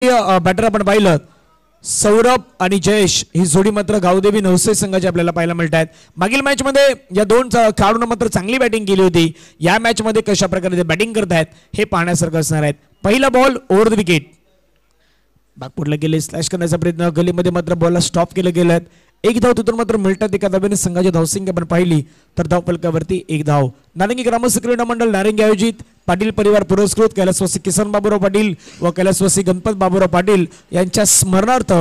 Batter आपण पाहिलं सौरभ आणि जयेश ही जोडी मात्र गावदेवी नवसे संघाची आपल्याला पाहायला मिळत आहेत. मागील मॅच मध्ये या दोन खेळाडूंना मात्र चांगली बॅटिंग केली होती. या मॅच मध्ये कशा प्रकारे ते बॅटिंग करत आहेत हे पाहण्यासारखं असणार आहे. पहिला बॉल ओव्हर द विकेट, बागपुरला गेले, स्लॅश करण्याचा प्रयत्न, गलीमध्ये मात्र बॉलला स्टॉप केलं गेलं. एक धाव तिथून मात्र मिळतात. एका धावेने संघाची धावसंख्या आपण पाहिली तर धाव फलकावरती एक धाव. नारंगी ग्रामस्थ क्रीडा मंडळ नारंगी आयोजित पाटील परिवार पुरस्कृत कैलासवासी किसन बाबूराव पाटील व कैलासवासी गणपत बाबूराव पाटील यांच्या स्मरणार्थ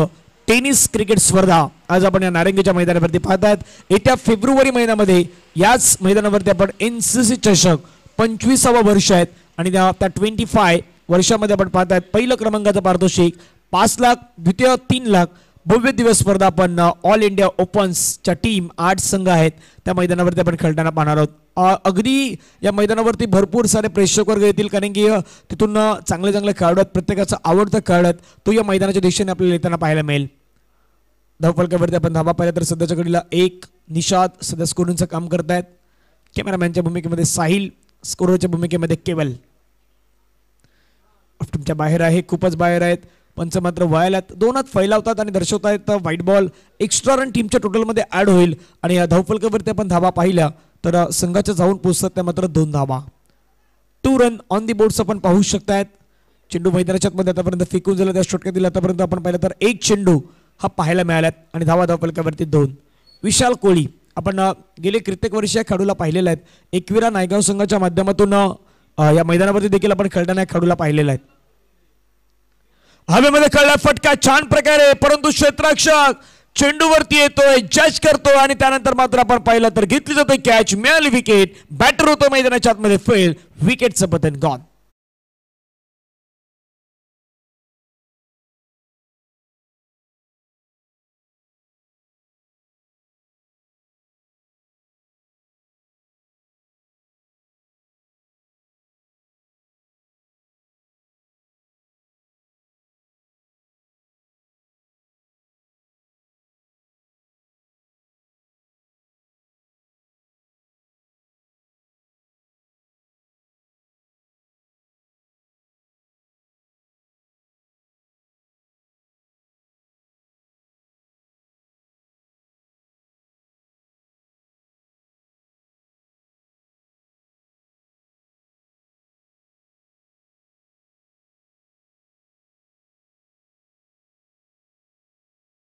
टेनिस क्रिकेट स्पर्धा आज आपण या नारंगीच्या मैदानावरती पाहतात. येत्या फेब्रुवारी महिन्यामध्ये याच मैदानावरती आपण NCC चषक 25वा वर्ष आहेत आणि त्या 25 वर्षामध्ये आपण पाहतात. पहिलं क्रमांकाचं पारितोषिक 5 लाख, द्वितीय 3 लाख. भव्य दिवस स्पर्धा आपण ऑल इंडिया ओपन्सच्या टीम 8 संघ आहेत त्या मैदानावरती आपण खेळताना पाहणार आहोत. अगदी या मैदानावरती भरपूर सारे प्रेक्षक वर्ग येतील कारण की तिथून चांगले चांगले खेळाडू आहेत. प्रत्येकाचा आवडता खेळाडू आहेत तो या मैदानाच्या दिशेने आपल्याला येताना पाहायला मिळेल. धावफलकावरती आपण धावा पाहिला तर सध्याच्या घडीला एक निषाद सध्या स्कोरिंगचं काम करतायत. कॅमेरामॅनच्या भूमिकेमध्ये साहिल, स्कोररच्या भूमिकेमध्ये केवल. तुमच्या बाहेर आहे, खूपच बाहेर आहेत. पंच मात्र व्हायलात दोनात फैलावतात आणि दर्शवतायत व्हाईट बॉल. एक्स्ट्रा रन टीमच्या टोटलमध्ये ऍड होईल आणि या धावफलकावरती आपण धावा पाहिल्या तर संघाच्या जाऊन पोहोचतात त्या मात्र 2 धावा. 2 रन ऑन दी बोर्ड्स आपण पाहू शकतायत. चेंडू मैदानाच्या मध्ये आतापर्यंत फेकून झाला, त्या षटकात दिला आतापर्यंत आपण पाहिलं तर एक चेंडू हा पाहायला मिळाल्यात आणि धावा धावफलकावरती 2. विशाल कोळी आपण गेले कित्येक वर्ष या खेळाडूला पाहिलेला आहेत. एकविरा नायगाव संघाच्या माध्यमातून या मैदानावरती देखील आपण खेळताना या खेळाडूला पाहिलेला आहे. हवेमध्ये खेळला फटका छान प्रकारे, परंतु क्षेत्ररक्षक चेंडूवरती येतोय, जज करतो आणि त्यानंतर मात्र आपण पाहिलं तर घेतली जाते कॅच, मिळाली विकेट. बॅटर होतो मैदानाच्या आतमध्ये फेल, विकेटचं पतन गॉन.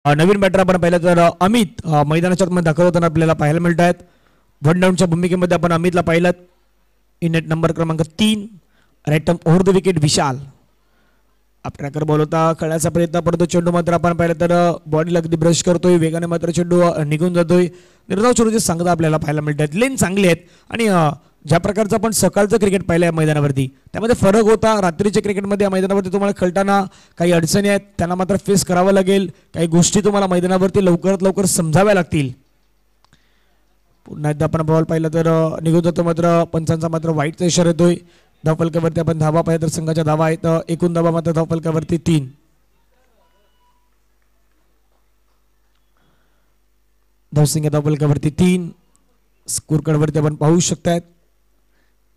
नवीन बॅटर आपण पाहिलं तर अमित मैदानाच्या आतमध्ये दाखल होताना आपल्याला पाहायला मिळत आहेत. वन डाऊनच्या भूमिकेमध्ये आपण अमितला पाहिलं. इन नेट नंबर क्रमांक 3, right term over the wicket Vishal. Tracker ball होता, खेळायचा प्रयत्न पडतो. चेंडू मात्र आपण पाहिलं तर बॉडीला अगदी ब्रश करतोय, वेगाने मात्र चेंडू निघून जातोय. निर्धाव चेंडूचे संघ आपल्याला पाहायला मिळत आहेत. लेन चांगले आहेत आणि ज्या प्रकारचं आपण सकाळचं क्रिकेट पाहिलं या मैदानावरती त्यामध्ये फरक होता. रात्रीच्या क्रिकेटमध्ये या मैदानावरती तुम्हाला खेळताना काही अडचणी आहेत, त्यांना मात्र फेस करावं लागेल. काही गोष्टी तुम्हाला मैदानावरती लवकरात लवकर समजाव्या लागतील. पुन्हा एकदा आपण बॉल पाहिला तर निघून जातो, मात्र पंचांचा मात्र वाईटचा इशारा येतोय. धावफलकावरती आपण धावा पाहिल्या तर संघाच्या धावा आहेत. एकूण धावा मात्र धावफलकावरती 3. धावसंख्या धावफलकावरती 3. स्कोर कार्डवरती आपण पाहू शकतायत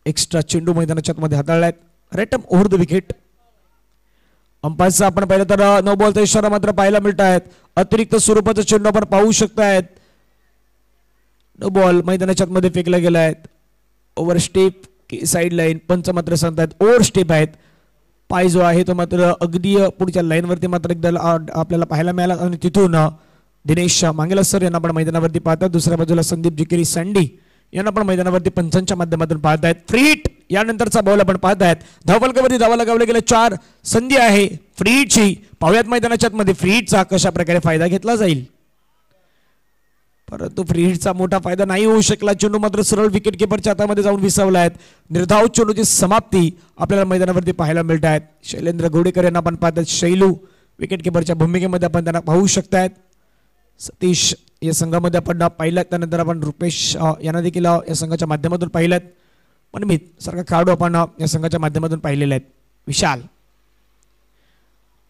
एक्स्ट्रा चेंडू मैदानाच्या मध्ये हाताळलाय. Right term over the wicket. अंपायरचा आपण पाहिलं तर नो बॉलचा इशारा मात्र पाहायला मिळत आहेत. अतिरिक्त स्वरूपाचा चेंडू आपण पाहू शकतायत. नो बॉल मैदानाच्या मध्ये फेकला गेला आहे. ओव्हर स्टेप साईड लाईन, पंच मात्र सांगतायत ओव्हर स्टेप आहेत. पाय जो आहे तो मात्र अगदी पुढच्या लाईनवरती मात्र एकदा आपल्याला पाहायला मिळाला आणि तिथून दिनेश मांगेला सर यांना आपण मैदानावरती पाहतात. दुसऱ्या बाजूला संदीप जिकेरी सँडी यांना पण मैदानावरती पंचांच्या माध्यमातून पाहतायत. फ्री हिट यानंतरचा बॉल आपण पाहतायत. धावफलकावरती धावा लगावल्या गेल्या 4. संधी आहे फ्री हिटची. पाहुयात मैदानाच्या मध्ये फ्री हिटचा कशा प्रकारे फायदा घेतला जाईल, परंतु फ्री हिटचा मोठा फायदा नाही होऊ शकला. चेंडू मात्र सरळ विकेट किपरच्या हातामध्ये जाऊन विसावला आहेत. निर्धाव चेंडूची समाप्ती आपल्याला मैदानावरती पाहायला मिळत आहेत. शैलेंद्र गोडेकर यांना आपण पाहतात. शैलू विकेट किपरच्या भूमिकेमध्ये आपण त्यांना पाहू शकतायत. सतीश या संघामध्ये आपण पाहिलं, त्यानंतर आपण रुपेश यांना देखील या संघाच्या माध्यमातून पाहिलं. मनमित सारखा खेळाडू आपण या संघाच्या माध्यमातून पाहिलेले आहेत. विशाल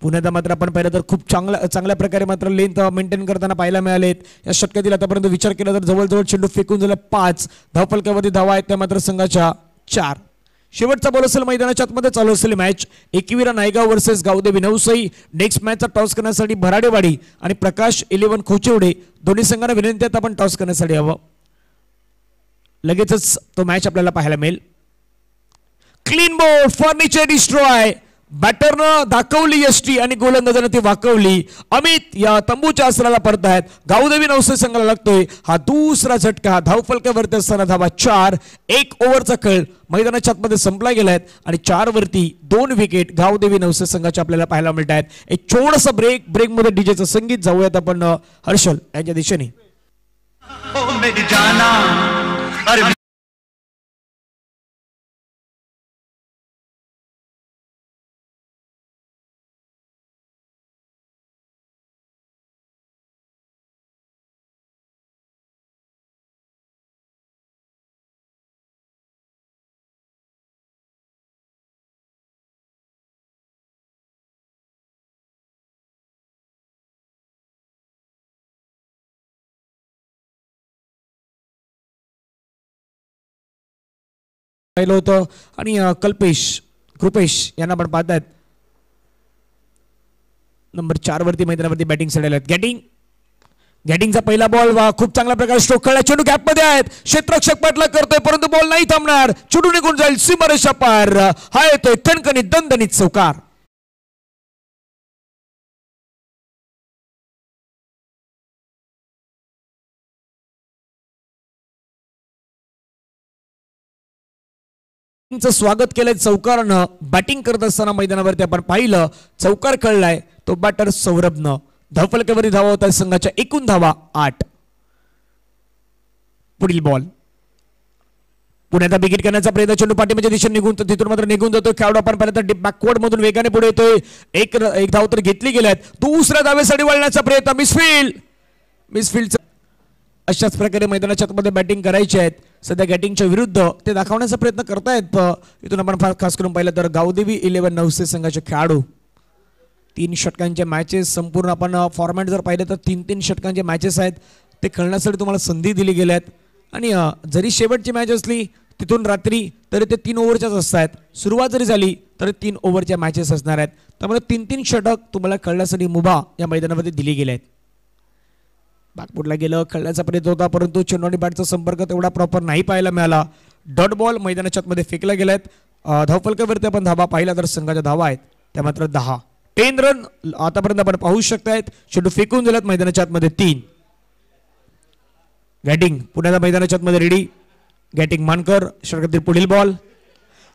पुण्यात मात्र आपण पाहिलं तर खूप चांगल्या प्रकारे मात्र लेंथ मेंटेन करताना पाहायला मिळालेत. या षटकातील आतापर्यंत विचार केला तर जवळजवळ चेंडू फेकून झाला 5. धावफलकावरती धावा आहेत त्या मात्र संघाच्या 4. शेवटचा बॉल असेल मैदानाच्या आतमध्ये चालू असलेली match Ekvira Naigaon versus Gaondevi Navsai. Next मॅचचा टॉस करण्यासाठी भराडेवाडी आणि प्रकाश 11 खोचेवडे दोन्ही संघांना विनंती आहे आपण टॉस करण्यासाठी हवं. लगेचच तो मॅच आपल्याला पाहायला मिळेल. Clean bowled furniture destroy. बॅटरनं दाखवली यष्टी आणि गोलंदाजानं ती वाकवली. अमित या तंबूच्या आसराला परतायत. गावदेवी नवसे संघाला लागतोय हा दुसरा झटका. धावफलकावरती असताना धावा 4. 1 ओव्हरचा खेळ मैदानाच्या आतमध्ये संपला गेलाय आणि 4 वरती 2 विकेट गावदेवी नवसे संघाचे आपल्याला पाहायला मिळत आहेत. एक छोटासा ब्रेकमध्ये डीजेचं संगीत जाऊयात आपण हर्षल यांच्या दिशेने. पाहिलं होतं आणि कल्पेश कृपेश यांना पण पाहतायत. नंबर 4 वरती मैदानावरती बॅटिंग साठी आलेत. गॅटिंगचा पहिला बॉल खूप चांगल्या प्रकारे स्ट्रोक खेळला. चेंडू गॅप मध्ये आहेत. क्षेत्ररक्षक पाठला करतोय परंतु बॉल नाही थांबणार. चेंडू निघून जाईल सीमारेषा पार. हा येतोय कणकणीत दणदणीत चौकार. स्वागत केलंय चौकारनं. बॅटिंग करत असताना मैदानावरती आपण पाहिलं चौकार खेळलाय तो बॅटर सौरभनं. धावफलकावरती धावा होत आहेत संघाच्या एकूण धावा 8. पुढील बॉल पुण्याचा विकेट करण्याचा प्रयत्न. चेंडू पाठीमागच्या दिशेने निघून तिथून मात्र निघून जातोय. खेळाडू आपण पाहिलं तर बॅकवर्ड मधून वेगाने पुढे येतोय. एक धाव तर घेतली गेल्यात. दुसऱ्या धावेसाठी वळण्याचा प्रयत्न. मिसफील्ड. अशाच प्रकारे मैदानाच्या आतमध्ये बॅटिंग करायची आहेत. सध्या गॅटिंगच्या विरुद्ध ते दाखवण्याचा प्रयत्न करतायत. इथून आपण खास करून पाहिलं तर गावदेवी 11 नवसे संघाचे खेळाडू 3 षटकांचे मॅचेस संपूर्ण आपण फॉर्मॅट जर पाहिलं तर 3-3 षटकांचे मॅचेस आहेत. ते खेळण्यासाठी तुम्हाला संधी दिली गेल्यात आणि जरी शेवटची मॅच असली तिथून रात्री तरी ते 3 ओव्हरच्याच असतात. सुरुवात जरी झाली तरी 3 ओव्हरच्या मॅचेस असणार आहेत. त्यामुळे 3-3 षटक तुम्हाला खेळण्यासाठी मुभा या मैदानामध्ये दिली गेले आहेत. बागपुटला गेलं खेळण्याचा प्रयत्न होता परंतु चेंडू आणि बॅटचा संपर्क तेवढा प्रॉपर नाही पाहायला मिळाला. डॉट बॉल मैदानाच्या आतमध्ये फेकला गेलात. धावफलकावरती आपण धावा पाहिला तर संघाच्या धावा आहेत त्या मात्र 10. 10 रन आतापर्यंत आपण पाहू शकतायत. चेंडू फेकून दिलात मैदानाच्या आतमध्ये 3. गॅटिंग पुण्याच्या मैदानाच्या आतमध्ये रेडी. गॅटिंग मानकर षटकातील पुढील बॉल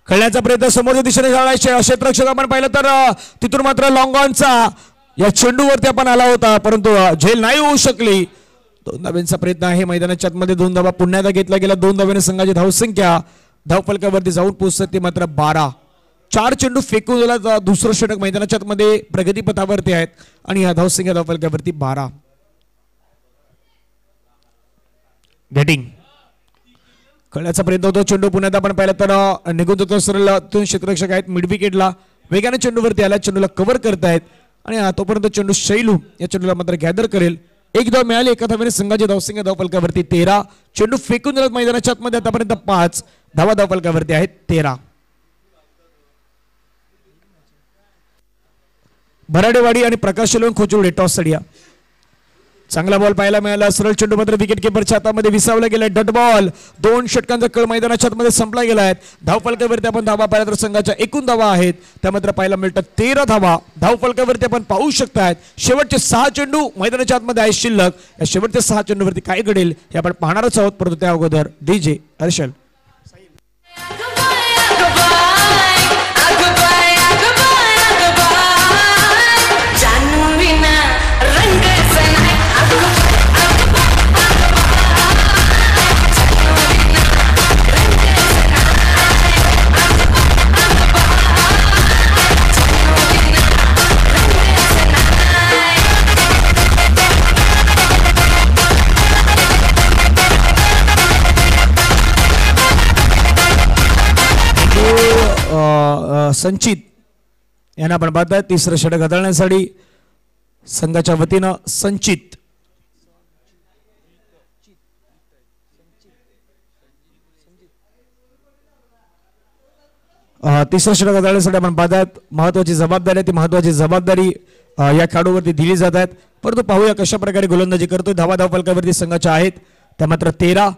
खेळण्याचा प्रयत्न समोरच्या दिशेने झाला. क्षेत्ररक्षक आपण पाहिलं तर तिथून मात्र लॉंग ऑनचा या चेंडूवरती आपण आला होता परंतु झेल नाही होऊ शकली. 2 धावांचा प्रयत्न आहे मैदानाच्या आतमध्ये. 2 धावा पुन्हा घेतला गेला. 2 धावेने संघाची धावसंख्या धावफलकावरती जाऊन पोहोचते ती मात्र 12. 4 चेंडू फेकून दिला. दुसरं षटक मैदानाच्या आतमध्ये प्रगतीपथावरती आहेत आणि या धावसंख्या धावफलकावरती 12. बॅटिंग खेळण्याचा प्रयत्न होतो. चेंडू पुण्यात आपण पाहिलं तर निघून जातो. सरळ क्षेत्ररक्षक आहेत मिड विकेटला वेगाने चेंडूवरती आला. चेंडूला कव्हर करतायत आणि तोपर्यंत चेंडू शैलू या चेंडूला मात्र गॅदर करेल. 1 धाव मिळाली. एका धावेने संघाची धावसंख्या धावफलकावरती 13. चेंडू फेकून दिला मैदानाच्या आतमध्ये आतापर्यंत 5 धावा धावफलकावरती आहेत 13. भराडेवाडी आणि प्रकाश खोचुर्डे टॉस साठी. चांगला बॉल पाहायला मिळाला. सरळ चेंडू मात्र विकेट किपरच्या हातामध्ये विसावला गेलाय. डट बॉल. 2 षटकांचा खेळ मैदानाच्या आतमध्ये संपला गेलाय. धावफलकावरती आपण धावा पाहिला तर संघाच्या एकूण धावा आहेत त्या मात्र पाहायला मिळतात 13 धावा. धावफलकावरती आपण पाहू शकतायत शेवटचे 6 चेंडू मैदानाच्या आतमध्ये आहेत शिल्लक. या शेवटच्या 6 चेंडूवरती काय घडेल हे आपण पाहणारच आहोत परंतु त्या अगोदर डीजे हर्षल. संचित यांना आपण पाहताय. तिसरं षटक हाताळण्यासाठी संघाच्या वतीनं संचित. तिसरं षटक हाताळण्यासाठी आपण पाहतात महत्वाची जबाबदारी आहे, ती महत्वाची जबाबदारी या खेळाडूवरती दिली जात आहेत. परंतु पाहूया कशा प्रकारे गोलंदाजी करतोय. धावा धावफलकावरती संघाच्या आहेत त्या मात्र 13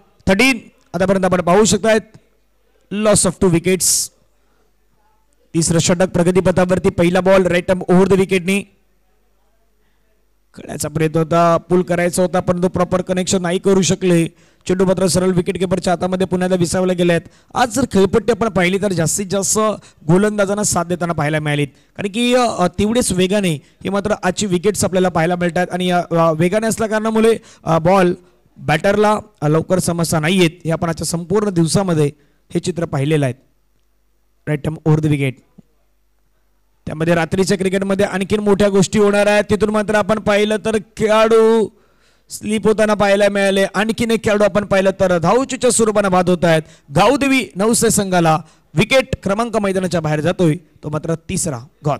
आतापर्यंत आपण पाहू शकतायत. Loss of 2 wickets. तिसरं षटक प्रगतीपथावरती. पहिला ball right arm over the विकेटनी खेळायचा प्रयत्न होता, पुल करायचा होता परंतु प्रॉपर कनेक्शन नाही करू शकले. चेंडू मात्र सरळ विकेट किपरच्या हातामध्ये पुन्हा विसावले गेले आहेत. आज जर खेळपट्टी आपण पाहिली तर जास्तीत जास्त गोलंदाजांना साथ देताना पाहायला मिळालीत, कारण की तेवढेच वेगाने ही मात्र आजची विकेट्स आपल्याला पाहायला मिळतात. आणि वेगाने असल्या कारणामुळे बॉल बॅटरला लवकर समस्या नाही येत. हे आपण आजच्या संपूर्ण दिवसामध्ये हे चित्र पाहिलेलं आहे. Right arm over the wicket. त्यामध्ये रात्रीच्या क्रिकेटमध्ये आणखीन मोठ्या गोष्टी होणार आहेत. तिथून मात्र आपण पाहिलं तर खेळाडू स्लीप होताना पाहायला मिळाले. आणखीन एक खेळाडू आपण पाहिलं तर धावचूच्या स्वरूपाने बाद होत आहेत. गावदेवी नवसे संघाला विकेट क्रमांक मैदानाच्या बाहेर जातोय, तो मात्र तिसरा गॉल.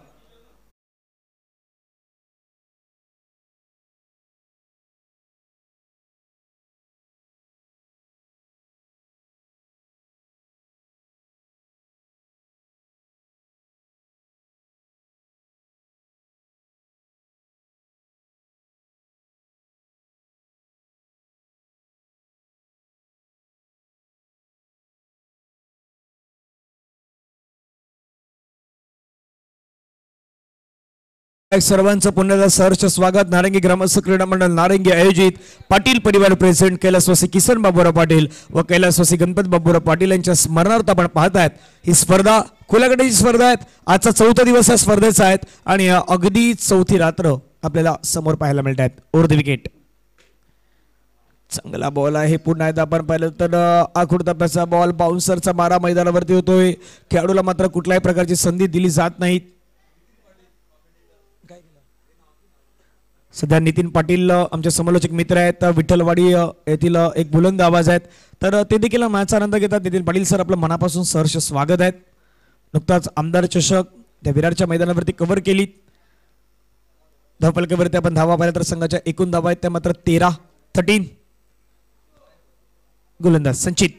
सर्वांचं पुन्हा सहर्ष स्वागत. नारंगी ग्रामस्थ क्रीडा मंडळ नारंगी आयोजित पाटील परिवार प्रेसिडेंट कैलासवासी किसन बाबूराव पाटील व कैलासवासी गणपत बाबूराव पाटील यांच्या स्मरणार्थ आपण पाहतायत ही स्पर्धा खुल्या गटाची स्पर्धा आहेत. आजचा 4था दिवस या स्पर्धेचा आहे आणि अगदी 4थी रात्र आपल्याला समोर पाहायला मिळत आहेत. Over the wicket. चांगला बॉल आहे. पुन्हा एकदा आपण पाहिलं तर आखूड टप्प्याचा बॉल बाउन्सरचा मारा मैदानावरती होतोय. खेळाडूला मात्र कुठल्याही प्रकारची संधी दिली जात नाही. सध्या नितीन पाटील आमचे समालोचक मित्र आहेत, विठ्ठलवाडी येथील एक बुलंद आवाज आहेत, तर ते देखील मॅचचा आनंद घेतात. नितीन पाटील सर आपलं मनापासून सहर्ष स्वागत आहेत. नुकताच आमदार चषक त्या विरारच्या मैदानावरती कव्हर केली. धावफलकावरती आपण धावा पाहिल्या तर संघाच्या एकूण धावा आहेत त्या मात्र 13. गोलंदाज संचित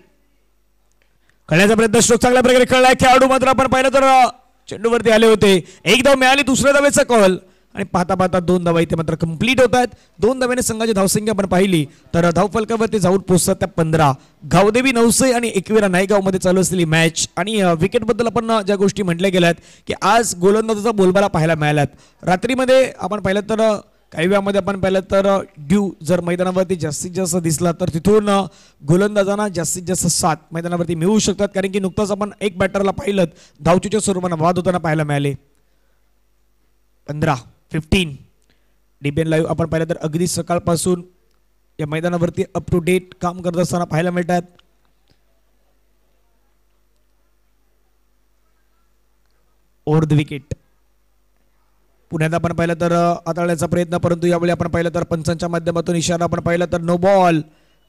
खेळण्याचा प्रयत्न स्ट्रोक चांगल्या प्रकारे खेळलाय. खेळाडू मात्र आपण पाहिलं तर चेंडूवरती आले होते. एक धाव मिळाली, दुसऱ्या धावेचा कॉल आणि पाहता पाहता 2 धावा इथे मात्र कंप्लीट होत आहेत. 2 धाव्याने संघाची धावसंख्या आपण पाहिली तर धावफलकावरती जाऊन पोहोचतात त्या 15. गावदेवी नवसे आणि एकविरा नायगाव मध्ये चालू असलेली मॅच आणि विकेट बद्दल आपण ज्या गोष्टी म्हटल्या गेल्यात की आज गोलंदाजाचा बोलबाला पाहायला मिळालात. रात्रीमध्ये आपण पाहिलं तर काही वेळामध्ये आपण पाहिलं तर ड्यू जर मैदानावरती जास्तीत जास्त दिसला तर तिथून गोलंदाजांना जास्तीत जास्त साथ मैदानावरती मिळू शकतात, कारण की नुकताच आपण एक बॅटरला पाहिलं धावचूच्या स्वरूपाने वाद होताना पाहायला मिळाले. 15 डीबीएन लाईव्ह आपण पाहिलं तर अगदी सकाळपासून या मैदानावरती अप टू डेट काम करत असताना पाहायला मिळतात. Over the wicket. पुण्यात आपण पाहिलं तर हाताळण्याचा प्रयत्न, परंतु यावेळी आपण पाहिलं तर पंचांच्या माध्यमातून इशारा आपण पाहिला तर नो बॉल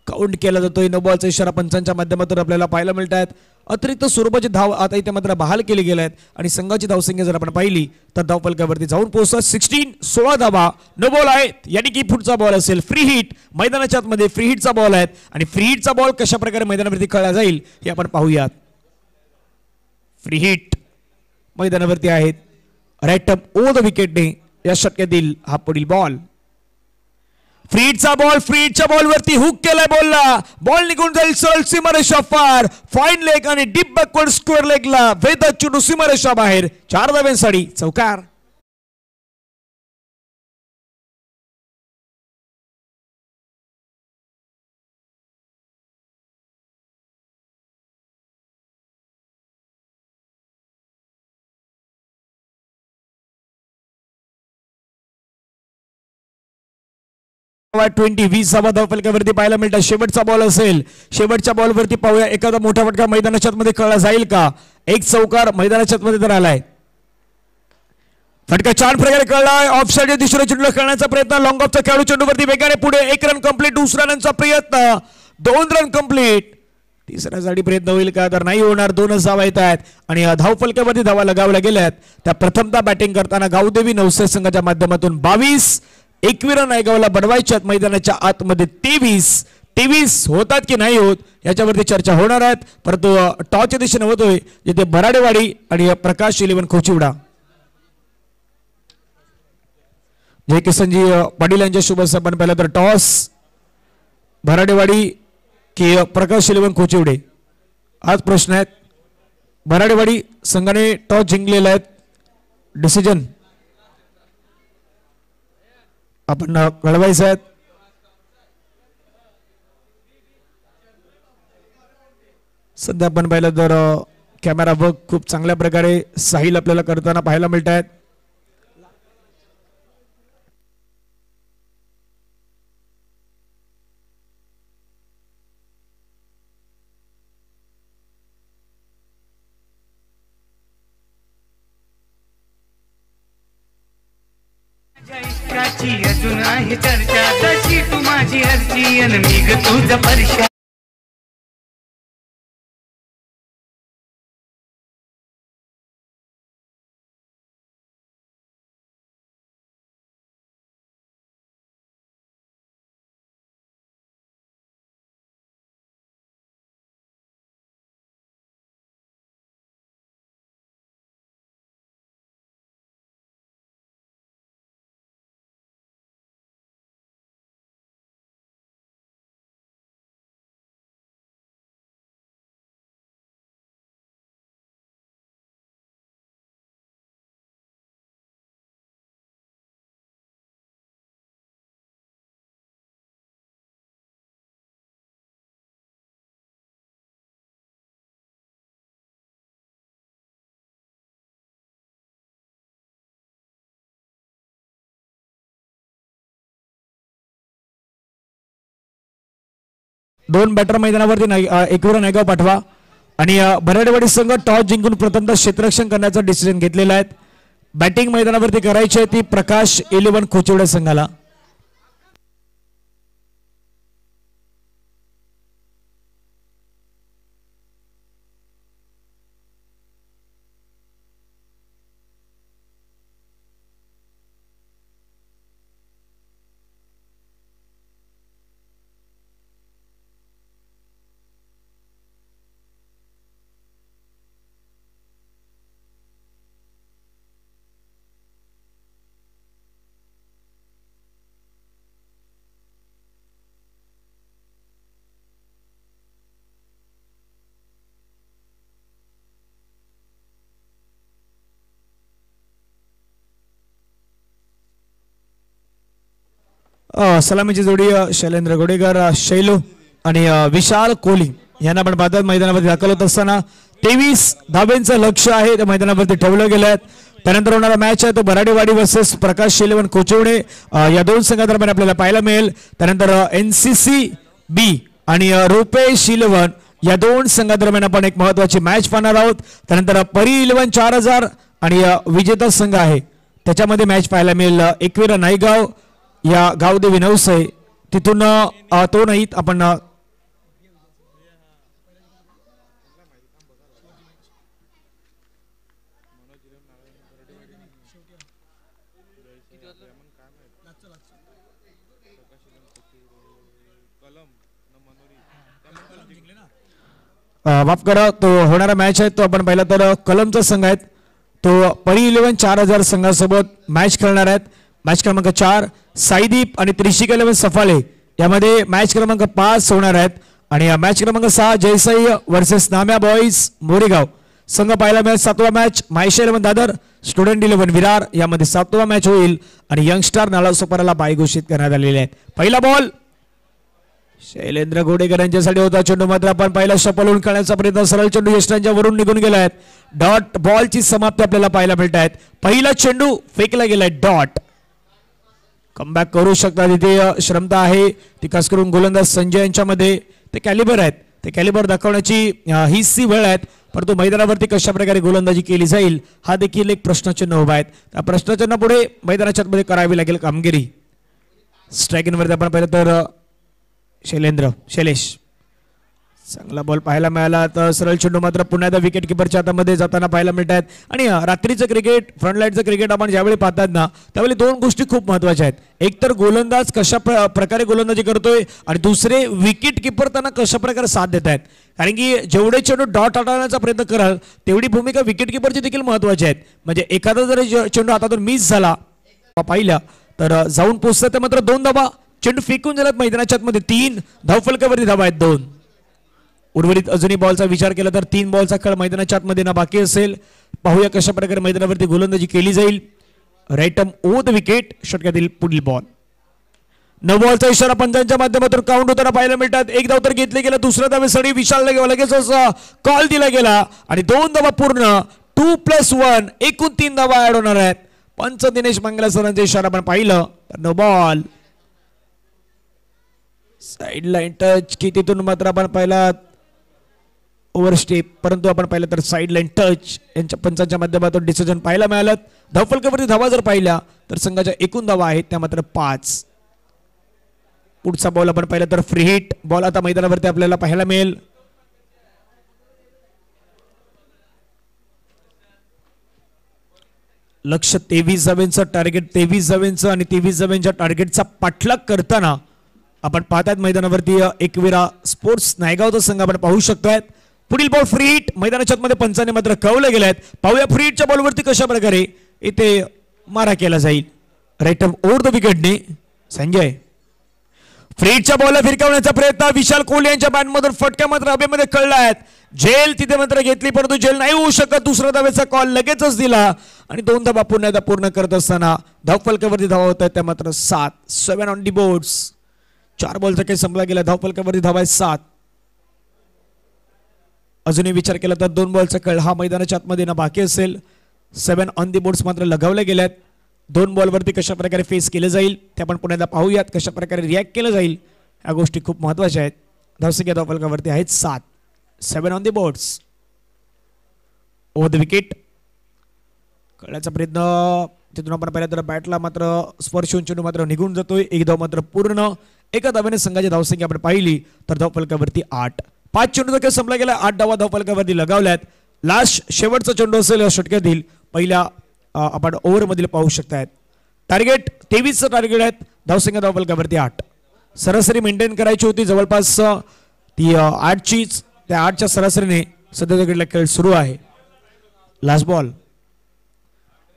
काउंट केला जातोय. नो बॉलचा इशारा पंचांच्या माध्यमातून आपल्याला पाहायला मिळत आहेत. अतिरिक्त स्वरूपाची धाव आता इथे मात्र बहाल केली गेल्या आहेत आणि संघाची धावसंख्या जर आपण पाहिली तर धावफलकावरती जाऊन पोहोचतात 16 धावा. नो बॉल आहेत, यानी की पुढचा बॉल असेल फ्री हिट. मैदानाच्या आतमध्ये फ्री हिटचा बॉल आहे आणि फ्री हिटचा बॉल कशा प्रकारे मैदानावरती खेळला जाईल हे आपण पाहूयात. फ्री हिट मैदानावरती आहेत. राईट अप ओव्हर द विकेटने या षटकातील हा पुढील बॉल. फ्रीडचा बॉल, फ्रीडच्या बॉलवरती हुक केलाय बॉलला. बॉल निघून जाईल सरळ सीमारेषा पार. फाईन लेग आणि डीप बॅकवर्ड स्क्वेअर लेगला वेदात चेंडू सीमारेषा बाहेर. 4 धाव्यांसाठी चौकार. धावफलकावरती पाहायला मिळतात. शेवटचा बॉल असेल. शेवटच्या बॉलवरती पाहूया एखादा मोठा फटका मैदानाच्या मध्ये खेळला जाईल का. एक चौकार मैदानाच्या मध्ये तर आलाय. फटका छान प्रकारे खेळलाय. ऑफ साइड दिशेने चेंडू खेळण्याचा प्रयत्न. लॉंग ऑफचा खेळाडू चेंडूवरती वेगाने पुढे. 1 रन कंप्लीट. दुसऱ्या रनचा प्रयत्न. 2 रन कंप्लीट. तिसऱ्यासाठी प्रयत्न होईल का तर नाही होणार. 2च धावा येत आहेत आणि धावफलकावरती धावा लगावल्या गेल्यात त्या प्रथमतः बॅटिंग करताना गावदेवी नवसे संघाच्या माध्यमातून 22. एकविरा नायगावला बनवायच्यात मैदानाच्या आतमध्ये 23 होतात की नाही होत याच्यावरती चर्चा होणार आहेत. परंतु टॉसच्या दिशेने होतोय जिथे भराडेवाडी आणि प्रकाश इलेव्हन खोचिवडा. जय किसनजी पाटील यांच्या शुभ आपण पाहिलं तर टॉस भराडेवाडी की प्रकाश इलेव्हन खोचिवडे आज प्रश्न आहेत. भराडेवाडी संघाने टॉस जिंकलेला आहे. डिसिजन आपण कळवायचं आहे. सध्या आपण पाहिलं तर कॅमेरा वर्क खूप चांगल्या प्रकारे साहिल आपल्याला करताना पाहायला मिळत आहेत. अजून आहे चर्चा तशी तू माझी अर्जी अन मी ग तुझ परिषा. दोन बॅटर मैदानावरती एकविरा नायगाव पाठवा आणि भराडेवाडी संघ टॉस जिंकून प्रथमतः क्षेत्ररक्षण करण्याचा डिसिजन घेतलेला आहे. बॅटिंग मैदानावरती करायची आहे ती प्रकाश इलेव्हन खोचिवडा संघाला. सलामीची जोडी शैलेंद्र गोडेकर शैलू आणि विशाल कोहली यांना पण बाद मैदानावरती दाखल होत असताना 23 धाब्यांचं लक्ष आहे त्या मैदानावरती ठेवलं गेलं आहे. त्यानंतर होणारा मॅच आहे तो भराडेवाडी वर्सेस प्रकाश इलेव्हन खोचिवडे या दोन संघादरम्यान आपल्याला पाहायला मिळेल. त्यानंतर NCC B आणि रुपेश इलेव्हन या दोन संघादरम्यान आपण एक महत्वाची मॅच पाहणार आहोत. त्यानंतर परी इलेव्हन 4000 आणि विजेता संघ आहे त्याच्यामध्ये मॅच पाहायला मिळेल एकविरा नायगाव या गावदेवी नवसे तिथून तो नाही आपण माफ करा तो होणारा मॅच आहे तो आपण पाहिला तर कलमचा संघ आहे तो परी इलेव्हन 4000 संघासोबत मॅच खेळणार आहेत. मॅच क्रमांक 4 साईदीप आणि त्रिशिका इलेव्हन सफाले यामध्ये मॅच क्रमांक 5 होणार आहेत आणि मॅच क्रमांक 6 जयसाई वर्सेस नाम्या बॉईज मोरेगाव संघ पाहायला मिळेल. 7वा match Maysha eleven Dadar student eleven Virar यामध्ये 7वा मॅच होईल आणि यंगस्टार नालासोपाराला बाय घोषित करण्यात आलेले आहेत. पहिला बॉल शैलेंद्र गोडेकर यांच्यासाठी होता. चेंडू मात्र आपण पहिला शपलून खेळण्याचा प्रयत्न सरळ चेंडू यष्टांच्या वरून निघून गेला आहे. डॉट बॉलची समाप्ती आपल्याला पाहायला मिळत आहेत. पहिला चेंडू फेकला गेलाय डॉट. कमबॅक करू शकतात तिथे श्रमता आहे ती खास करून गोलंदाज संजय यांच्यामध्ये ते कॅलिबर आहेत ते कॅलिबर दाखवण्याची हीच ती वेळ आहेत. परंतु मैदानावरती कशा प्रकारे गोलंदाजी केली जाईल हा देखील एक प्रश्नचिन्ह उभा आहे. त्या प्रश्नचिन्ह पुढे मैदानाच्या मध्ये करावी लागेल कामगिरी. स्ट्रायकिंग वरती आपण पाहिलं तर शैलेश चांगला बॉल पाहायला मिळाला. तर सरळ चेंडू मात्र पुन्हा एकदा विकेट किपरच्या हातामध्ये जाताना पाहायला मिळत आहेत. आणि रात्रीचं क्रिकेट, फ्रंट लाईटचं क्रिकेट आपण ज्यावेळी पाहतात ना त्यावेळी दोन गोष्टी खूप महत्त्वाच्या आहेत. एक तर गोलंदाज कशा प्रकारे गोलंदाजी करतोय आणि दुसरे विकेट किपर त्यांना कशा प्रकारे साथ देत आहेत. कारण की जेवढे चेंडू डॉट हाताळण्याचा प्रयत्न कराल तेवढी भूमिका विकेट किपरची देखील महत्त्वाची आहेत. म्हणजे एखादा जरी चेंडू हातातून मिस झाला पाहिला तर जाऊन पोहोचतात ते मात्र 2 धावा. चेंडू फेकून झाल्यात मैदानाच्या आतमध्ये 3 धावफलकावरती धावा आहेत 2. उर्वरित अजूनही बॉलचा विचार केला तर 3 बॉलचा खेळ मैदानाच्या आतमध्ये ना बाकी असेल. पाहूया कशा प्रकारे मैदानावरती गोलंदाजी केली जाईल. Right arm over the wicket. षटकातील पुढील बॉल. 9 बॉलचा इशारा पंचांच्या माध्यमातून काउंट होताना पाहायला मिळतात. एक धाव तर घेतले गेला. दुसऱ्या धावेसाठी विशाल लगेच कॉल दिला गेला आणि 2 धावा पूर्ण. 2+1 एकूण 3 धावा ऍड होणार आहेत. पंच दिनेश मंगला सरांचा इशारा आपण पाहिलं तर no ball. Side line touch की तिथून मात्र आपण पाहिला ओव्हर स्टेप, परंतु आपण पाहिलं तर साइड लाईन टच यांच्या पंचांच्या माध्यमातून डिसिजन पाहायला मिळालं. धावफलकावरती धावा जर पाहिल्या तर संघाच्या एकूण धावा आहेत त्या मात्र 5. पुढचा बॉल आपण पाहिला तर फ्री हिट बॉल आता मैदानावरती आपल्याला पाहायला मिळेल. लक्ष 23 धावांचं टार्गेट, 23 धावांचं आणि 23 धावांच्या टार्गेटचा पाठलाग करताना आपण पाहतात मैदानावरती एकविरा स्पोर्ट्स नायगावचा संघ आपण पाहू शकतोय. पुढील बॉल फ्री हिट मैदानाच्या मध्ये पंचाने मात्र कळवले गेले आहेत. पाहूया फ्री हिटच्या बॉलवरती कशा प्रकारे इथे मारा केला जाईल. राईट आर्म ओव्हर द विकेटने संजय. फ्री हिटच्या बॉलला फिरकावण्याचा प्रयत्न विशाल कोहली यांच्या बॅटमधून फटका मात्र हवेमध्ये कळला आहेत. जेल तिथे मात्र घेतली परंतु जेल नाही होऊ शकत. दुसऱ्या धावेचा कॉल लगेचच दिला आणि 2 धावा पुन्हा एकदा पूर्ण करत असताना धावफलकावरती धावा होत आहेत त्या मात्र 7. 7 ऑन दी बोर्ड्स. 4 बॉलचा काही संपला गेला. धावफलकावरती धावा आहेत 7. अजूनही विचार केला तर 2 बॉलचा खेळ हा मैदानाच्या आतमध्ये ना बाकी असेल. 7 ऑन दी बोर्ड्स मात्र लगावले गेल्यात. 2 बॉलवरती कशा प्रकारे फेस केलं जाईल ते आपण पुन्हा एकदा पाहूयात. कशा प्रकारे रिॲक्ट केलं जाईल या गोष्टी खूप महत्त्वाच्या आहेत. धावसंख्या धावफलकावरती आहेत 7. 7 on the boards. Over the wicket कळण्याचा प्रयत्न तिथून आपण पाहिलं तर बॅटला मात्र स्पर्श होऊन चेंडू मात्र निघून जातोय. एक धाव मात्र पूर्ण. एका धावेने संघाची धावसंख्या आपण पाहिली तर धावफलकावरती 8. 5 चेंडू खेळ संपला गेला. 8 धावा धावफलकावरती लगावल्यात. लास्ट शेवटचा चेंडू असेल या षटकातील पहिल्या आपण ओव्हर मधील पाहू शकतायत. टार्गेट 23चं टार्गेट आहेत. धावसंख्या धावफलकावरती 8. सरासरी मेंटेन करायची होती जवळपास ती 8चीच. त्या 8च्या सरासरीने सध्या खेळ सुरू आहे. लास्ट बॉल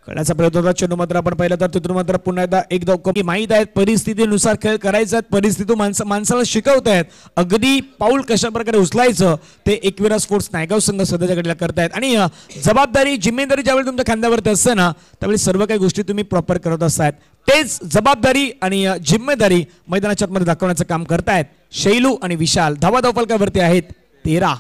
खेळण्याचा प्रयत्न होता. चेंडू मात्र आपण पाहिलं तर तिथून मात्र पुन्हा एकदा एक धाव कमी. माहीत आहेत परिस्थितीनुसार खेळ करायचा आहेत. परिस्थिती माणसाला शिकवत आहेत. अगदी पाऊल कशा प्रकारे उचलायचं ते एकविरा स्पोर्ट्स नायगाव संघ सध्याच्या घडीला करतायत. आणि जबाबदारी जिम्मेदारी ज्यावेळी तुमच्या खांद्यावरती असते ना त्यावेळी सर्व काही गोष्टी तुम्ही प्रॉपर करत असतात. तेच जबाबदारी आणि जिम्मेदारी मैदानाच्या आतमध्ये दाखवण्याचं काम करतायत शैलू आणि विशाल. धावा धावफलकावरती आहेत 13.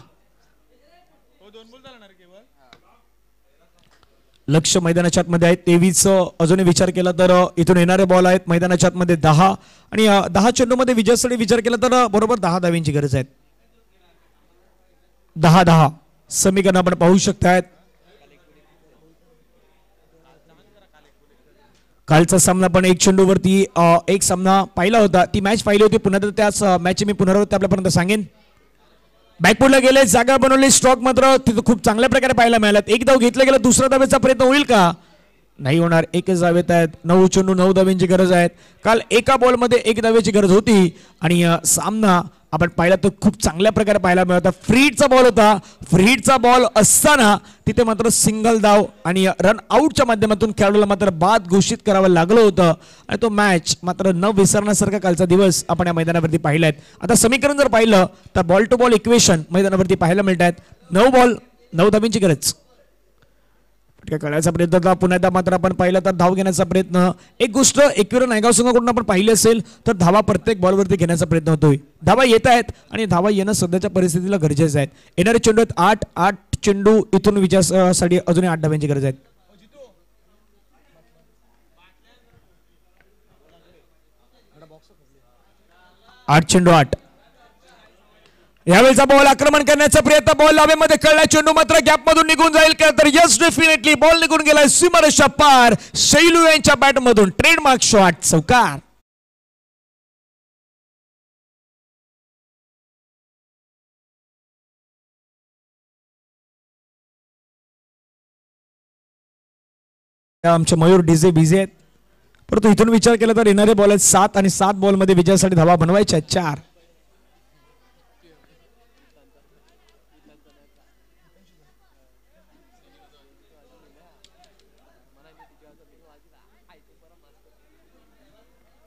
लक्ष मैदानाच्या आतमध्ये आहेत 23. अजूनही विचार केला तर इथून येणारे बॉल आहेत मैदानाच्या आतमध्ये 10 आणि 10 चेंडूमध्ये विजयासाठी विचार केला तर बरोबर 10 धाव्यांची गरज आहे. 10-10 समीकरण आपण पाहू शकतायत. कालचा सामना पण 1 चेंडूवरती एक सामना पाहिला होता. ती मॅच पाहिली होती पुन्हा तर त्याच मॅचची मी पुनरावृत्ती आपल्यापर्यंत सांगेन. बॅकफुटला गेले. जागा बनवली. स्ट्रोक मात्र तिथं खूप चांगल्या प्रकारे पाहायला मिळाला. एक धाव घेतला गेला. दुसऱ्या धावेचा प्रयत्न होईल का? नाही होणार. एकच धावेत आहेत. 9 चेंडू 9 धाव्यांची गरज आहे. काल एका बॉलमध्ये 1 धावेची गरज होती आणि सामना आपण पाहिला तर खूप चांगल्या प्रकारे पाहायला मिळाला. फ्री हिटचा बॉल होता. फ्री हिटचा बॉल असताना तिथे मात्र सिंगल धाव आणि रन आउटच्या माध्यमातून खेळाडूला मात्र बाद घोषित करावं लागलं होतं आणि तो मॅच मात्र न विसरण्यासारखा कालचा दिवस आपण या मैदानावरती पाहिलाय. आता समीकरण जर पाहिलं तर बॉल टू बॉल इक्वेशन मैदानावरती पाहायला मिळत आहेत. 9 बॉल 9 धाव्यांची गरज. कळायचा प्रयत्न पुन्हा एकदा मात्र आपण पाहिलं तर धाव घेण्याचा प्रयत्न. एक गोष्ट एकविरा नायगाव संघाकडून आपण पाहिली असेल तर धावा प्रत्येक बॉलवरती घेण्याचा प्रयत्न होतोय. धावा येत आहेत आणि धावा येणं सध्याच्या परिस्थितीला गरजेचं आहे. येणारे चेंडू आहेत 8 चेंडू इथून विजयासाठी अजूनही 8 धाव्यांची गरज आहे. 8 चेंडू 8. यावेळेचा बॉल आक्रमण करण्याचा प्रयत्न. बॉल हवेमध्ये कळला. चेंडू मात्र गॅप मधून निघून जाईल का तर यस डेफिनेटली बॉल निघून गेलाय सीमारेषा पार. शैलू यांच्या बॅट मधून ट्रेडमार्क शॉट चौकार. आमचे मयूर डीजे बिझी आहेत, परंतु इथून विचार केला तर येणारे बॉल आहेत 7 आणि 7 बॉलमध्ये विजयासाठी धावा बनवायच्या आहेत 4.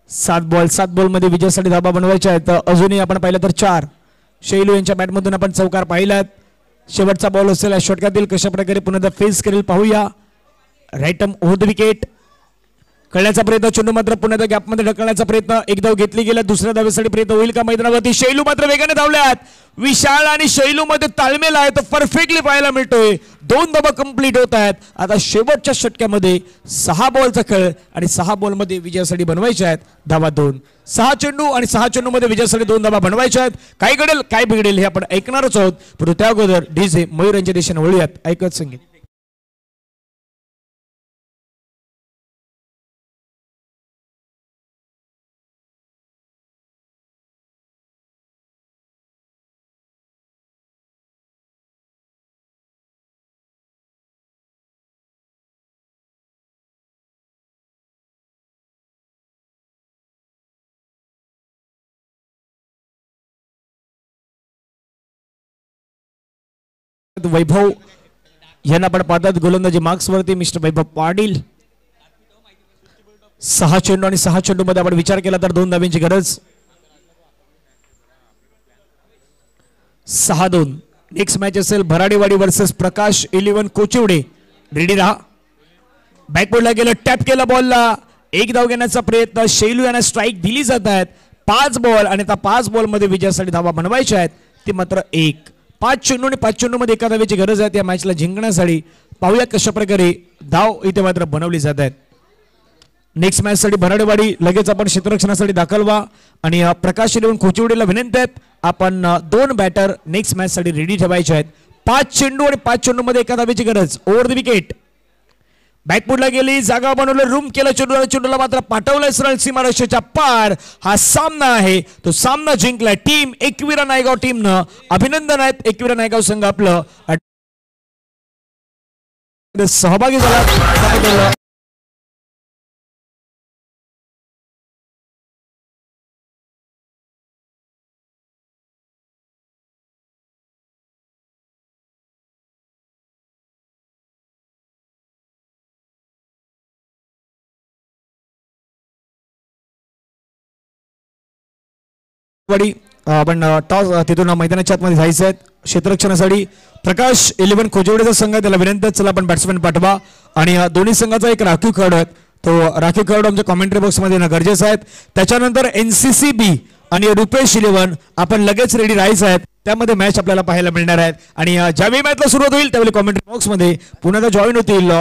सात बॉलमध्ये विजयासाठी धावा बनवायच्या आहेत. अजूनही आपण पाहिलं तर 4. शैलू यांच्या बॅटमधून आपण चौकार पाहिलात. शेवटचा बॉल असेल या षटकातील कशा प्रकारे पुन्हा फेस करेल पाहूया. राईट ओव्हर द विकेट कळण्याचा प्रयत्न, चेंडू मात्र पुन्हा गॅपमध्ये ढकलण्याचा प्रयत्न. एक धाव घेतली गेला, दुसऱ्या धावेसाठी प्रयत्न होईल का मैदानावरती. शैलू मात्र वेगाने धावल्यात. विशाल आणि शैलू मध्ये ताळमेल आहे तो परफेक्टली पाहायला मिळतोय. 2 धावा कंप्लीट होत आहेत. आता शेवटच्या षटक्यामध्ये 6 बॉलचा खेळ आणि 6 बॉलमध्ये विजयासाठी बनवायचे आहेत धावा 2. 6 चेंडू आणि 6 चेंडूमध्ये विजयासाठी 2 धावा बनवायच्या आहेत. काय घडेल काय बिघडेल हे आपण ऐकणारच आहोत, परंतु त्या अगोदर डीजे मयूर यांच्या दिशेने वळूयात. ऐकत संगीत. वैभव यांना आपण पाहतात गोलंदाजी मार्क्स वरती मिस्टर वैभव पाटील. 6 चेंडू आणि 6 चेंडू मध्ये आपण विचार केला तर 2 धाब्यांची गरज. 6-2. नेक्स्ट मॅच असेल भराडेवाडी वर्सेस प्रकाश 11 कोचिवडे. रेडी राहा. बॅकबोर्डला गेलं, टॅप केलं बॉलला. 1 धाव घेण्याचा प्रयत्न. शैलू यांना स्ट्राईक दिली जात आहेत. 5 बॉल आणि त्या 5 बॉल मध्ये विजयासाठी धावा बनवायच्या आहेत ती मात्र 1. 5 चेंडू आणि 5 चेंडू मध्ये एका धावेची गरज आहे या मॅचला जिंकण्यासाठी. पाहूया कशा प्रकारे धाव इथे मात्र बनवली जात आहेत. नेक्स्ट मॅच साठी भराडेवाडी लगेच आपण क्षेत्ररक्षणासाठी दाखल व्हा आणि प्रकाश 11 कोचिवडेला विनंती आहेत आपण 2 बॅटर नेक्स्ट मॅच साठी रेडी ठेवायचे आहेत. 5 चेंडू आणि 5 चेंडू मध्ये एका धावेची गरज. ओव्हर द विकेट बॅकफुटला गेली, जागा बनवलं, रूम केलं, चेंडूला मात्र पाठवलंय सरळ सीमारेषेच्या पार. हा सामना आहे तो सामना जिंकलाय टीम एकविरा नायगाव टीमनं. अभिनंदन आहेत एकविरा नायगाव संघ आपलं सहभागी झाला. आपण टॉस तिथून मैदानाच्या आतमध्ये जायचं आहे. क्षेत्ररक्षणासाठी प्रकाश 11 कोचिवडेचा संघ त्याला विनंती चला आपण बॅट्समॅन पाठवा आणि दोन्ही संघाचा एक राखीव खेळाडू आहे तो राखीव खेळाडू आमच्या कॉमेंट्री बॉक्स मध्ये येणं गरजेचं आहे. त्याच्यानंतर NCCB आणि रुपेश 11 आपण लगेच रेडी राहायचं आहेत. त्यामध्ये मॅच आपल्याला पाहायला मिळणार आहेत आणि ज्यावेळी मॅचला सुरुवात होईल त्यावेळी कॉमेंट्री बॉक्स मध्ये पुन्हा जॉईन होतील